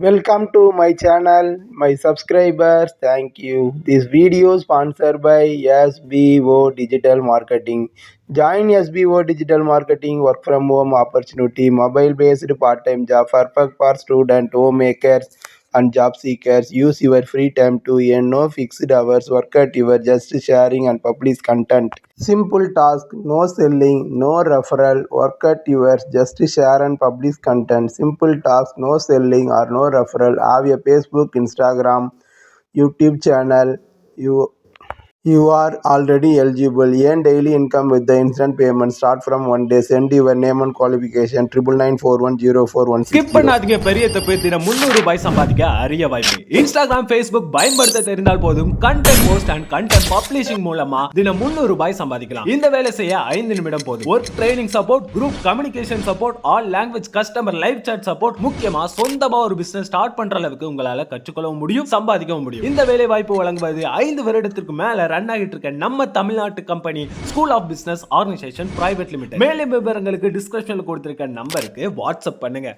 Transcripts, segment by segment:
Welcome to my channel, my subscribers. Thank you. This video sponsored by SBO Digital Marketing. Join SBO Digital Marketing work from home opportunity, mobile based part-time job perfect for student, homemakers and job seekers. Use your free time to earn no fixed hours. Work at your just sharing and publish content. Simple task, no selling, no referral. Work at yours, just share and publish content. Simple task, no selling or no referral. Have a Facebook, Instagram, YouTube channel. You are already eligible. Earn daily income with the instant payment. Start from 1 day. Send your name and qualification 9994104160. Skip பண்ணாதீங்க. பெரிய தப்பு. தினம் 300 ரூபாய் சம்பாதிக்க அரிய வாய்ப்பு. Instagram, Facebook பயன்படுத்த தெரிந்தால் போதும். Content post and content publishing மூலமா தினம் 300 ரூபாய் சம்பாதிக்கலாம். இந்த வேலை செய்ய 5 நிமிடம் போதும். Work training support, group communication support, all language customer live chat support, முக்கியமா சொந்தமா ஒரு பிசினஸ் ஸ்டார்ட் பண்ற அளவுக்கு உங்களால கற்றுக்கொள்ளவும் முடியும், சம்பாதிக்கவும் முடியும். இந்த வேலை வாய்ப்பு வழங்குவது 5 வருடத்திற்கு மேல ரன் ஆகிட்டு இருக்க நம்ம தமிழ்நாட்டு company school of business organisation private limited. மேலும் விவரங்களுக்கு டிஸ்கிரிப்ஷன்ல கொடுத்திருக்க நம்பருக்கு வாட்ஸ்அப் பண்ணுங்க.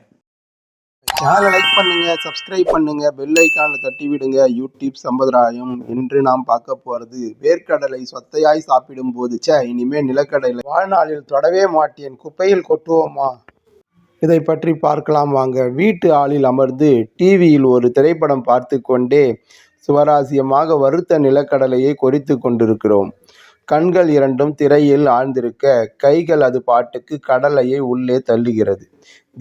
சேனலை லைக் பண்ணுங்க, சப்ஸ்கிரைப் பண்ணுங்க, பெல் ஐக்கானை தட்டி விடுங்க. யூடியூப் சம்பிரதாயம். இன்று நாம் பார்க்க போறது வேர்க்கடலை சொத்தையாய் சாப்பிடும் போது இனிமே நிலக்கடலை வாழ்நாளில் தொடவே மாட்டேன், குப்பையில் கொட்டுவோமா? இதை பற்றி பார்க்கலாம் வாங்க. வீட்டு ஆளில் அமர்ந்து டிவியில் ஒரு திரைப்படம் பார்த்து கொண்டே சுவராசியமாக வறுத்த நிலக்கடலையை கொறித்து கொண்டிருக்கிறோம். கண்கள் இரண்டும் திரையில் ஆழ்ந்திருக்க, கைகள் அது பாட்டுக்கு கடலையை உள்ளே தள்ளுகிறது.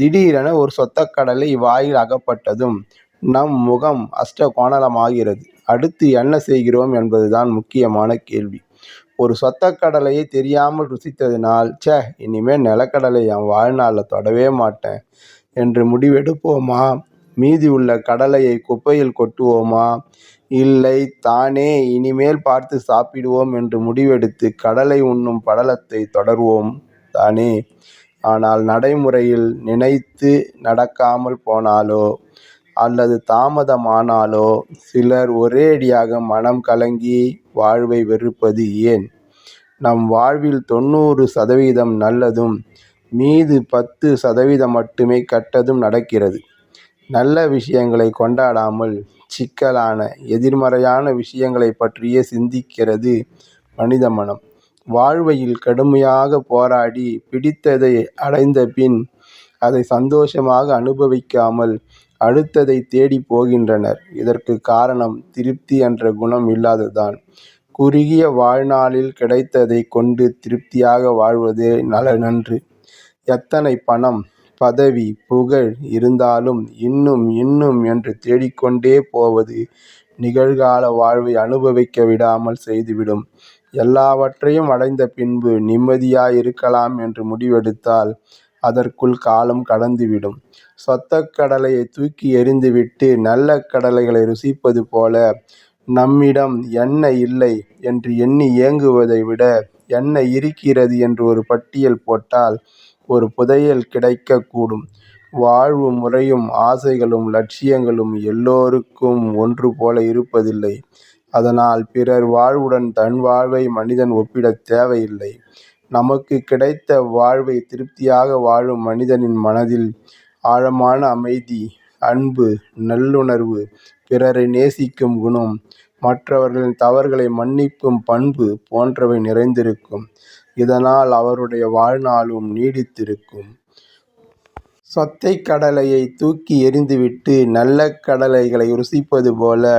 திடீரென ஒரு சொத்தக்கடலை வாயில் அகப்பட்டதும் நம் முகம் அஷ்ட கோணலமாகிறது. அடுத்து என்ன செய்கிறோம் என்பதுதான் முக்கியமான கேள்வி. ஒரு சொத்தக்கடலையை தெரியாமல் ருசித்ததினால் இனிமேல் நிலக்கடலை என் வாழ்நாளில் தொடவே மாட்டேன் என்று முடிவெடுப்போமா? மீதி உள்ள கடலையை குப்பையில் கொட்டுவோமா? இல்லை, தானே இனிமேல் பார்த்து சாப்பிடுவோம் என்று முடிவெடுத்து கடலை உண்ணும் படலத்தை தொடர்வோம் தானே? ஆனால் நடைமுறையில் நினைத்து நடக்காமல் போனாலோ அல்லது தாமதமானாலோ சிலர் ஒரேடியாக மனம் கலங்கி வாழ்வை வெறுப்பது ஏன்? நம் வாழ்வில் 90% நல்லதும் மீது 10% மட்டுமே கெட்டதும் நடக்கிறது. நல்ல விஷயங்களை கொண்டாடாமல் சிக்கலான எதிர்மறையான விஷயங்களை பற்றியே சிந்திக்கிறது மனித மனம். வாழ்வையில் கடுமையாக போராடி பிடித்ததை அடைந்த பின் அதை சந்தோஷமாக அனுபவிக்காமல் அடுத்ததை தேடி போகின்றனர். இதற்கு காரணம் திருப்தி என்ற குணம் இல்லாததுதான். குறுகிய வாழ்நாளில் கிடைத்ததை கொண்டு திருப்தியாக வாழ்வதே நன்று. எத்தனை பணம், பதவி, புகழ் இருந்தாலும் இன்னும் இன்னும் என்று தேடிக்கொண்டே போவது நிகழ்கால வாழ்வை அனுபவிக்க விடாமல் செய்துவிடும். எல்லாவற்றையும் அடைந்த பின்பு நிம்மதியாயிருக்கலாம் என்று முடிவெடுத்தால் அதற்குள் காலம் கடந்துவிடும். சொத்தக்கடலையை தூக்கி எறிந்துவிட்டு நல்ல கடலைகளை ருசிப்பது போல நம்மிடம் என்ன இல்லை என்று எண்ணி ஏங்குவதை விட என்ன இருக்கிறது என்று ஒரு பட்டியல் போட்டால் ஒரு புதையல் கிடைக்கக்கூடும். வாழ்வு முறையும் ஆசைகளும் லட்சியங்களும் எல்லோருக்கும் ஒன்று போல இருப்பதில்லை. அதனால் பிறர் வாழ்வுடன் தன் வாழ்வை மனிதன் ஒப்பிடத் தேவையில்லை. நமக்கு கிடைத்த வாழ்வை திருப்தியாக வாழும் மனிதனின் மனதில் ஆழமான அமைதி, அன்பு, நல்லுணர்வு, பிறரை நேசிக்கும் குணம், மற்றவர்களின் தவறுகளை மன்னிக்கும் பண்பு போன்றவை நிறைந்திருக்கும். இதனால் அவருடைய வாழ்நாளும் நீடித்திருக்கும். சொத்தை கடலையை தூக்கி எறிந்துவிட்டு நல்ல கடலைகளை ருசிப்பது போல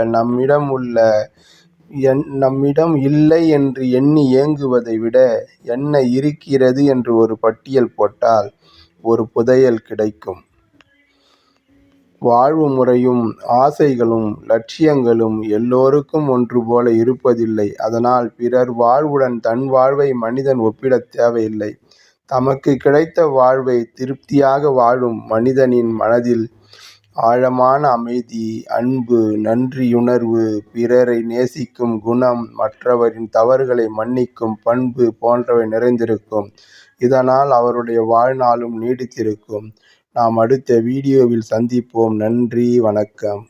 நம்மிடம் இல்லை என்று எண்ணி ஏங்குவதை விட என்ன இருக்கிறது என்று ஒரு பட்டியல் போட்டால் ஒரு புதையல் கிடைக்கும். வாழ்வு முறையும் ஆசைகளும் லட்சியங்களும் எல்லோருக்கும் ஒன்று போல இருப்பதில்லை. அதனால் பிறர் வாழ்வுடன் தன் வாழ்வை மனிதன் ஒப்பிடத் தேவையில்லை. தமக்கு கிடைத்த வாழ்வை திருப்தியாக வாழும் மனிதனின் மனதில் ஆழமான அமைதி, அன்பு, நன்றியுணர்வு, பிறரை நேசிக்கும் குணம், மற்றவரின் தவறுகளை மன்னிக்கும் பண்பு போன்றவை நிறைந்திருக்கும். இதனால் அவருடைய வாழ்நாளும் நீடித்திருக்கும். நாம் அடுத்த வீடியோவில் சந்திப்போம். நன்றி, வணக்கம்.